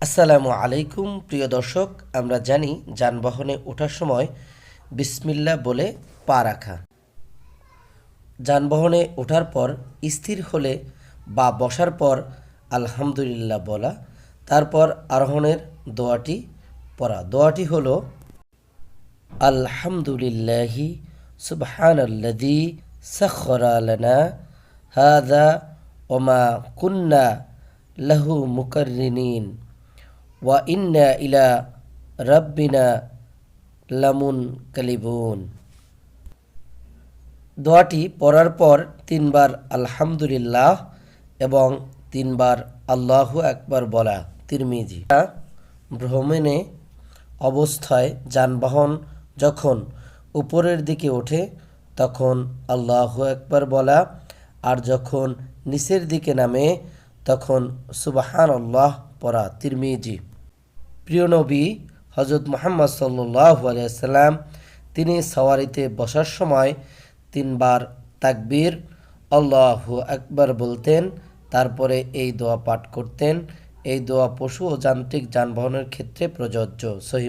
আসসালামু আলাইকুম প্রিয় দর্শক, আমরা জানি যানবাহনে ওঠার সময় বিসমিল্লাহ বলে পা রাখা। যানবাহনে ওঠার পর স্থির হলে বা বসার পর আলহামদুলিল্লাহ বলা, তারপর আরোহণের দোয়াটি পড়া। দোয়াটি হলো আলহামদুলিল্লাহি সুবহানাল্লাযী সাখখারা লানা হাযা ওয়া মা কুন্না লাহু মুকাররিনিন ওয়া ইন্না ইলা রাব্বিনা লামুন কালিবুন। দোয়াটি পড়ার পর তিনবার আলহামদুলিল্লাহ এবং তিনবার আল্লাহু আকবার বলা। তিরমিজি। ভ্রমণে অবস্থায় যানবাহন যখন উপরের দিকে ওঠে তখন আল্লাহু আকবার বলা, আর যখন নিচের দিকে নামে তখন সুবহানাল্লাহ পড়া। তিরমিজি। প্রিয় নবী হজরত মুহাম্মদ সাল্লাল্লাহু আলাইহি সাল্লাম তিনি সাওয়ারিতে বসার সময় তিনবার তাকবীর আল্লাহু আকবার বলতেন, তারপরে এই দোয়া পাঠ করতেন। এই দোয়া পশু ও যান্ত্রিক যানবাহনের ক্ষেত্রে প্রযোজ্য। সহিহ